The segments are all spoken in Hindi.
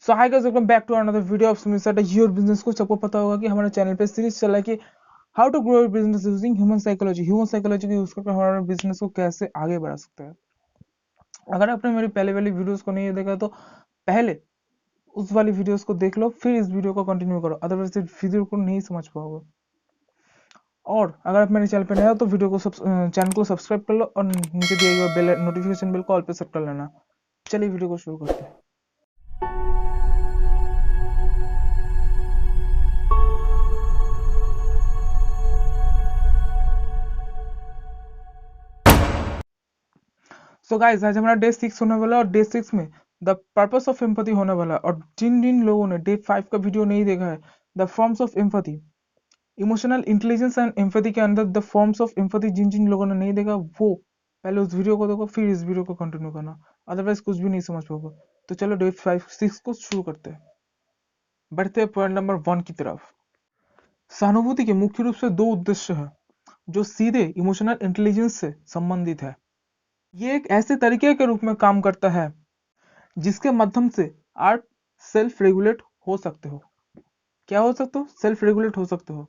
So hi guys, welcome back to another video of Smith start your business. को सबको पता होगा कि हमारे चैनल पे सीरीज चला है कि how to grow your business using human psychology. Human psychology का यूज करके हमारे बिजनेस को कैसे आगे बढ़ा सकते हैं। अगर आपने मेरी पहले वाली वीडियोस को नहीं देखा तो पहले उस वाली वीडियोस को देख लो, फिर इस वीडियो को कंटिन्यू करो, अदरवाइज इस वीडियो को नहीं समझ पाओगे। और अगर आप मेरे चैनल पे नए हो तो वीडियो को चैनल को सब्सक्राइब कर लो और नीचे दिए हुए बेल नोटिफिकेशन बेल को ऑल पे सेट कर लेना। चलिए वीडियो को शुरू करते हैं। सो गाइस, आज हमारा डे 6 होने वाला है और डे 6 में द पर्पस ऑफ एम्पैथी होने वाला है। और जिन जिन लोगों ने डे 5 का वीडियो नहीं देखा है, the forms of empathy, emotional intelligence and empathy के अंदर द फॉर्म्स ऑफ एम्पैथी, जिन जिन लोगों ने नहीं देखा वो पहले उस वीडियो को देखो, फिर इस वीडियो को कंटिन्यू करना, अदरवाइज कुछ भी नहीं समझ पाओगे। तो चलो डे 5 6 को शुरू करते हैं। बढ़ते हैं पॉइंट नंबर 1 की तरफ। सहानुभूति के मुख्य रूप से दो उद्देश्य है जो सीधे इमोशनल इंटेलिजेंस से संबंधित है। ये एक ऐसे तरीके के रूप में काम करता है जिसके माध्यम से आप सेल्फ रेगुलेट हो सकते हो। क्या हो सकते हो? सेल्फ रेगुलेट हो सकते हो।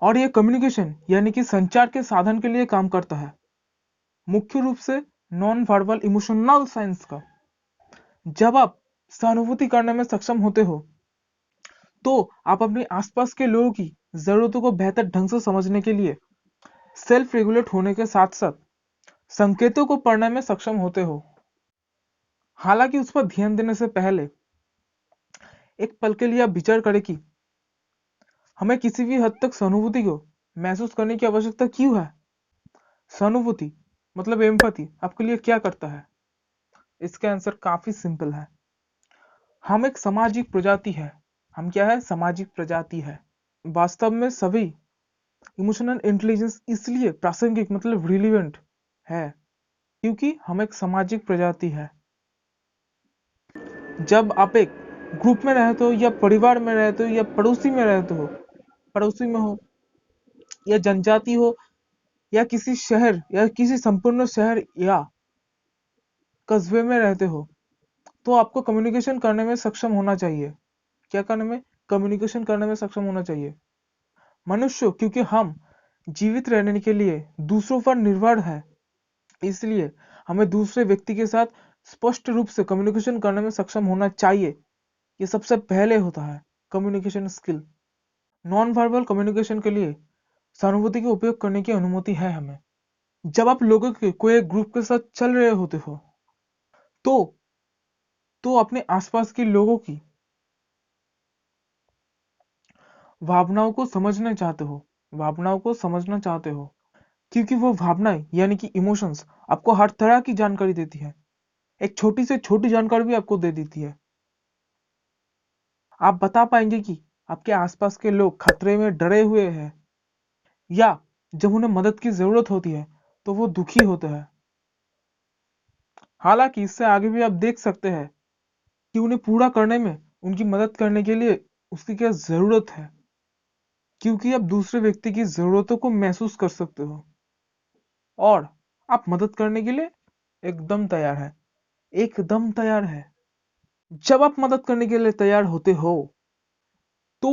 और ये कम्युनिकेशन यानी कि संचार के साधन के लिए काम करता है, मुख्य रूप से नॉन वर्बल इमोशनल साइंस का। जब आप सहानुभूति करने में सक्षम होते हो तो आप अपने आसपास के लोगों की जरूरतों को बेहतर ढंग से समझने के लिए सेल्फ रेगुलेट होने के साथ साथ संकेतों को पढ़ने में सक्षम होते हो। हालांकि उस पर ध्यान देने से पहले एक पल के लिए आप विचार करें कि हमें किसी भी हद तक सहानुभूति को महसूस करने की आवश्यकता क्यों है। सहानुभूति मतलब एम्पैथी आपके लिए क्या करता है? इसका आंसर काफी सिंपल है। हम एक सामाजिक प्रजाति है। हम क्या है? सामाजिक प्रजाति है। वास्तव में सभी इमोशनल इंटेलिजेंस इसलिए प्रासंगिक मतलब रिलीवेंट है क्योंकि हम एक सामाजिक प्रजाति है। जब आप एक ग्रुप में रहते हो या परिवार में रहते हो या पड़ोसी में रहते हो, पड़ोसी में हो या जनजाति हो या किसी शहर या किसी संपूर्ण शहर या कस्बे में रहते हो, तो आपको कम्युनिकेशन करने में सक्षम होना चाहिए। क्या करने में? कम्युनिकेशन करने में सक्षम होना चाहिए। मनुष्य क्योंकि हम जीवित रहने के लिए दूसरों पर निर्भर है, इसलिए हमें दूसरे व्यक्ति के साथ स्पष्ट रूप से कम्युनिकेशन करने में सक्षम होना चाहिए। ये सबसे पहले होता है communication skill. Non verbal communication के लिए सहानुभूति का उपयोग करने की अनुमति है हमें। जब आप लोगों के कोई एक ग्रुप के साथ चल रहे होते हो तो अपने आसपास के लोगों की भावनाओं को समझना चाहते हो, भावनाओं को समझना चाहते हो, क्योंकि वो भावनाएं यानी कि इमोशंस आपको हर तरह की जानकारी देती है। एक छोटी से छोटी जानकारी भी आपको दे देती है। आप बता पाएंगे कि आपके आसपास के लोग खतरे में डरे हुए हैं या जब उन्हें मदद की जरूरत होती है तो वो दुखी होते हैं। हालांकि इससे आगे भी आप देख सकते हैं कि उन्हें पूरा करने में उनकी मदद करने के लिए उसकी क्या जरूरत है, क्योंकि आप दूसरे व्यक्ति की जरूरतों को महसूस कर सकते हो और आप मदद करने के लिए एकदम तैयार है, एकदम तैयार है। जब आप मदद करने के लिए तैयार होते हो तो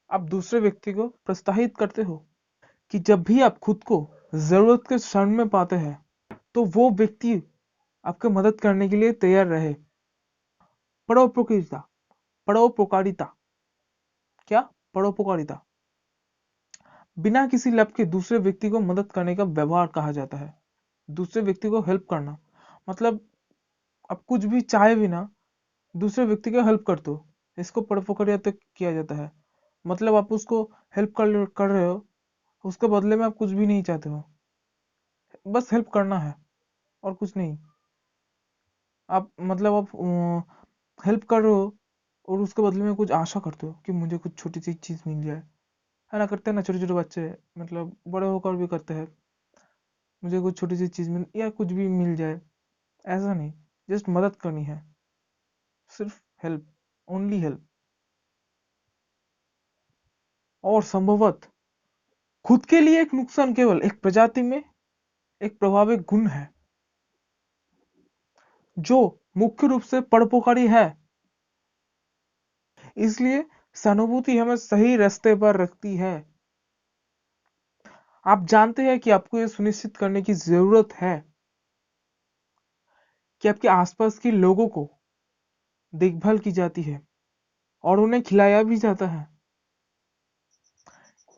आप दूसरे व्यक्ति को प्रोत्साहित करते हो कि जब भी आप खुद को जरूरत के क्षण में पाते हैं तो वो व्यक्ति आपकी मदद करने के लिए तैयार रहे। परोपकारिता, परोपकारिता क्या? परोपकारिता बिना किसी लाभ के दूसरे व्यक्ति को मदद करने का व्यवहार कहा जाता है। दूसरे व्यक्ति को हेल्प करना मतलब आप कुछ भी चाहे बिना दूसरे व्यक्ति को हेल्प करते हो, इसको परोपकारिता किया जाता है। मतलब आप उसको हेल्प कर रहे हो, उसके बदले में आप कुछ भी नहीं चाहते हो, बस हेल्प करना है और कुछ नहीं। आप मतलब आप हेल्प कर रहे हो और उसके बदले में कुछ आशा करते हो कि मुझे कुछ छोटी सी चीज मिल जाए। है ना? करते हैं ना छोटे छोटे बच्चे, मतलब बड़े होकर भी करते हैं। मुझे कुछ छोटी सी चीज मिल या कुछ भी मिल जाए, ऐसा नहीं, जस्ट मदद करनी है, सिर्फ हेल्प, ओनली हेल्प। और संभवत खुद के लिए एक नुकसान केवल एक प्रजाति में एक प्रभावी गुण है जो मुख्य रूप से परोपकारी है। इसलिए सहानुभूति हमें सही रास्ते पर रखती है। आप जानते हैं कि आपको यह सुनिश्चित करने की जरूरत है कि आपके आसपास के लोगों को देखभाल की जाती है और उन्हें खिलाया भी जाता है।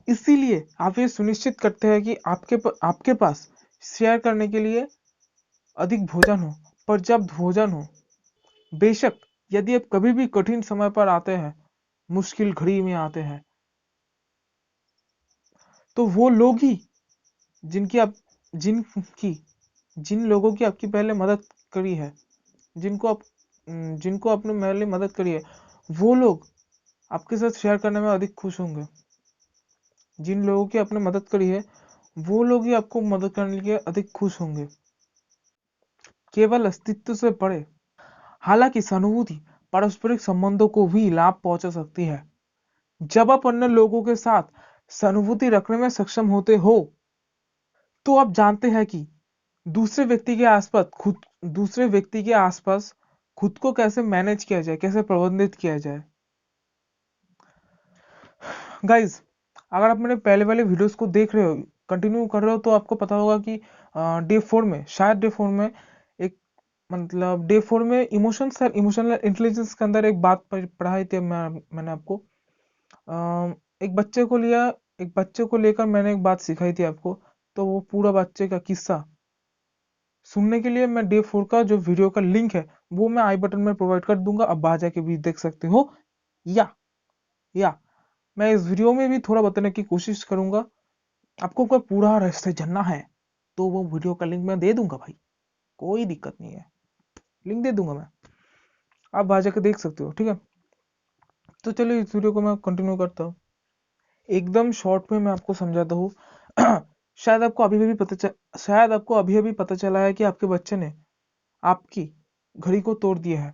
इसीलिए आप ये सुनिश्चित करते हैं कि आपके पास शेयर करने के लिए अधिक भोजन हो, पर्याप्त भोजन हो। बेशक यदि आप कभी भी कठिन समय पर आते हैं, मुश्किल घड़ी में आते हैं, तो वो लोग ही जिनकी आप जिनकी जिन लोगों की आपकी पहले मदद करी है, जिनको आपने पहले मदद करी है, वो लोग आपके साथ शेयर करने में अधिक खुश होंगे। जिन लोगों की आपने मदद करी है, वो लोग ही आपको मदद करने के लिए अधिक खुश होंगे, केवल अस्तित्व से परे। हालांकि सहानुभूति पारस्परिक संबंधों को भी लाभ पहुंचा सकती है। जब आप अन्य लोगों के साथ सहानुभूति रखने में सक्षम होते हो, तो आप जानते हैं कि दूसरे व्यक्ति के आसपास खुद को कैसे मैनेज किया जाए, कैसे प्रबंधित किया जाए। गाइज, अगर आप मेरे पहले वाले वीडियोस को देख रहे हो, कंटिन्यू कर रहे हो, तो आपको पता होगा कि डे 4 में एक मतलब डे 4 में इमोशंस और इमोशनल इंटेलिजेंस के अंदर एक बात पढ़ाई थी। मैंने आपको एक बच्चे को लेकर मैंने एक बात सिखाई थी आपको। तो वो पूरा बच्चे का किस्सा सुनने के लिए मैं डे 4 का जो वीडियो का लिंक है वो मैं आई बटन में प्रोवाइड कर दूंगा, अब आ जाके भी देख सकते हो। या या मैं इस वीडियो में भी थोड़ा बताने की कोशिश करूंगा। आपको कोई पूरा रहस्य जानना है तो वो वीडियो का लिंक मैं दे दूंगा भाई, कोई दिक्कत नहीं है, लिंक दे दूंगा मैं, आप वहां जाके देख सकते हो, ठीक है। तो चलिए इस वीडियो को मैं कंटिन्यू करता हूँ। एकदम शॉर्ट में मैं आपको समझाता हूँ। शायद आपको अभी अभी पता चला है कि आपके बच्चे ने आपकी घड़ी को तोड़ दिया है,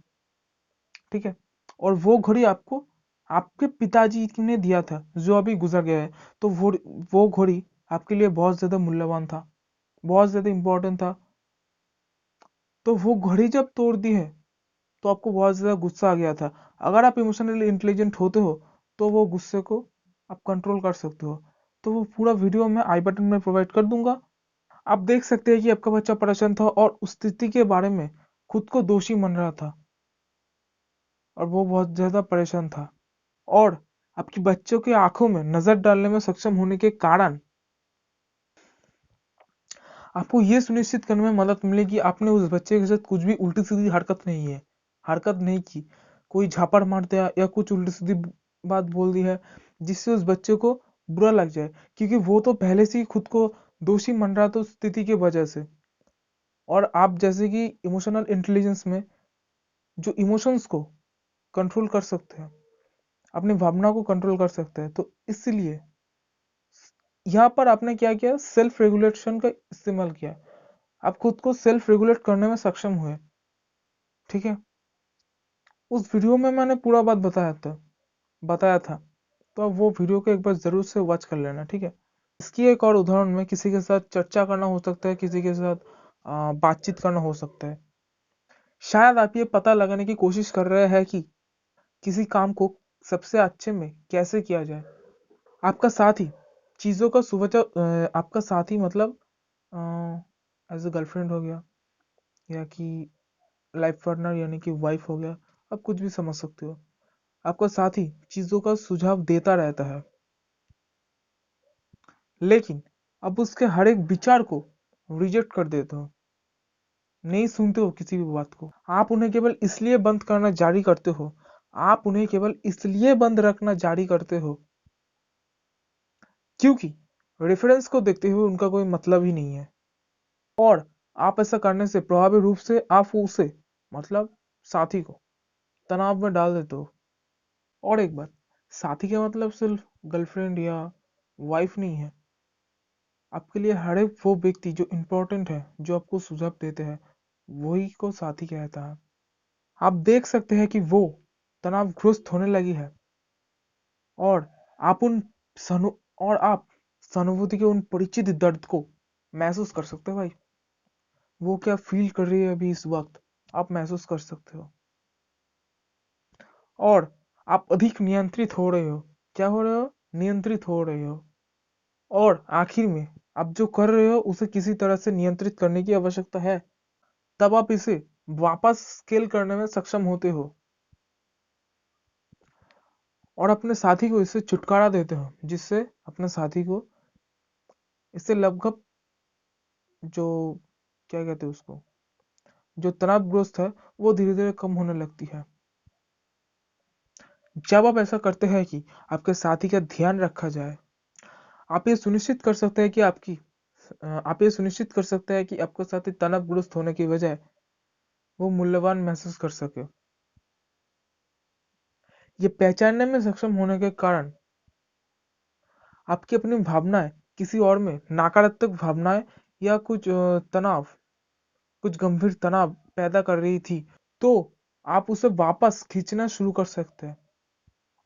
ठीक है। और वो घड़ी आपको आपके पिताजी ने दिया था, जो अभी गुजर गया है। तो वो घड़ी आपके लिए बहुत ज्यादा मूल्यवान था, बहुत ज्यादा इंपॉर्टेंट था। तो वो घड़ी जब तोड़ दी है तो आपको बहुत ज्यादा गुस्सा आ गया था। अगर आप इमोशनली इंटेलिजेंट होते हो तो वो गुस्से को आप कंट्रोल कर सकते हो। तो वो पूरा वीडियो मैं आई बटन में प्रोवाइड कर दूंगा। आप देख सकते हैं कि आपका बच्चा परेशान था और उस स्थिति के बारे में खुद को दोषी मान रहा था और वो बहुत ज्यादा परेशान था। और आपके बच्चों के आंखों में नजर डालने में सक्षम होने के कारण आपको ये सुनिश्चित करने में मदद मिलेगी आपने उस बच्चे के साथ कुछ भी उल्टी सीधी हरकत नहीं की, कोई झापड़ मार दिया या कुछ उल्टी सीधी बात बोल दी है जिससे उस बच्चे को बुरा लग जाए, क्योंकि वो तो पहले से ही खुद को दोषी मान रहा था उस स्थिति की वजह से। और आप जैसे कि इमोशनल इंटेलिजेंस में जो इमोशंस को कंट्रोल कर सकते हैं, अपनी भावना को कंट्रोल कर सकते हैं, तो इसलिए यहाँ पर आपने क्या किया, सेल्फ रेगुलेशन का इस्तेमाल किया। आप खुद को सेल्फ रेगुलेट करने में सक्षम हुए, ठीक है। उस वीडियो में मैंने पूरा बात बताया था। तो आप वो वीडियो को एक बार जरूर से वॉच कर लेना, ठीक है। इसकी एक और उदाहरण में किसी के साथ चर्चा करना हो सकता है, किसी के साथ बातचीत करना हो सकता है। शायद आप ये पता लगाने की कोशिश कर रहे हैं कि किसी काम को सबसे अच्छे में कैसे किया जाए। आपका साथी चीजों का आपका साथी मतलब एज अ गर्लफ्रेंड हो गया, या कि लाइफ पार्टनर यानी कि वाइफ हो गया, आप कुछ भी समझ सकते हो। आपका साथी चीजों का सुझाव देता रहता है, लेकिन अब उसके हर एक विचार को रिजेक्ट कर देते हो, नहीं सुनते हो किसी भी बात को। आप उन्हें केवल इसलिए बंद करना जारी करते हो, आप उन्हें केवल इसलिए बंद रखना जारी करते हो क्योंकि रेफरेंस को देखते हुए उनका कोई मतलब ही नहीं है। और आप ऐसा करने से प्रभावी रूप से आप उसे मतलब साथी को तनाव में डाल देते हो। और एक बात, साथी का मतलब सिर्फ गर्लफ्रेंड या वाइफ नहीं है। आपके लिए हर एक वो व्यक्ति जो इम्पोर्टेंट है, जो आपको सुझाव देते हैं, वही को साथी कहता है। आप देख सकते हैं कि वो तनावग्रस्त होने लगी है, और आप उन सनु और आप सहानुभूति के उन परिचित दर्द को महसूस कर सकते हो भाई। वो क्या फील कर रही है अभी इस वक्त, आप महसूस कर सकते हो। और आप अधिक नियंत्रित हो रहे हो। क्या हो रहे हो? नियंत्रित हो रहे हो। और आखिर में आप जो कर रहे हो उसे किसी तरह से नियंत्रित करने की आवश्यकता है, तब आप इसे वापस स्केल करने में सक्षम होते हो और अपने साथी को इससे छुटकारा देते हो, जिससे अपने साथी को इससे लगभग जो क्या कहते हैं उसको, जो तनावग्रस्त है वो धीरे धीरे कम होने लगती है। जब आप ऐसा करते हैं कि आपके साथी का ध्यान रखा जाए, आप ये सुनिश्चित कर सकते हैं कि आप ये सुनिश्चित कर सकते हैं कि आपका साथी तनावग्रस्त होने की बजाय वो मूल्यवान महसूस कर सके। ये पहचानने में सक्षम होने के कारण आपकी अपनी भावनाएं किसी और में नकारात्मक भावनाएं या कुछ गंभीर तनाव पैदा कर रही थी, तो आप उसे वापस खींचना शुरू कर सकते हैं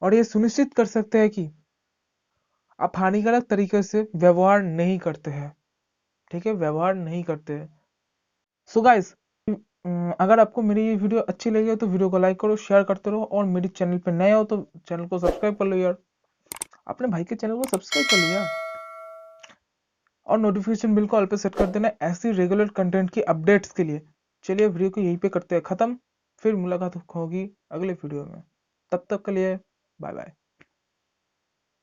और ये सुनिश्चित कर सकते हैं कि आप हानिकारक तरीके से व्यवहार नहीं करते हैं। ठीक है, व्यवहार नहीं करते हैं। सो गाइस, अगर आपको मेरी ये वीडियो अच्छी लगी तो वीडियो को लाइक करो, शेयर करते रहो और मेरे चैनल पे नए हो तो चैनल को सब्सक्राइब कर लो यार। अपने भाई के चैनल को सब्सक्राइब कर लो यार और नोटिफिकेशन बिल को ऑल पे सेट कर देना ऐसी रेगुलर कंटेंट की अपडेट्स के लिए। चलिए वीडियो को यहीं पे करते हैं खत्म, फिर मुलाकात होगी अगले वीडियो में। तब तक के लिए बाय बाय।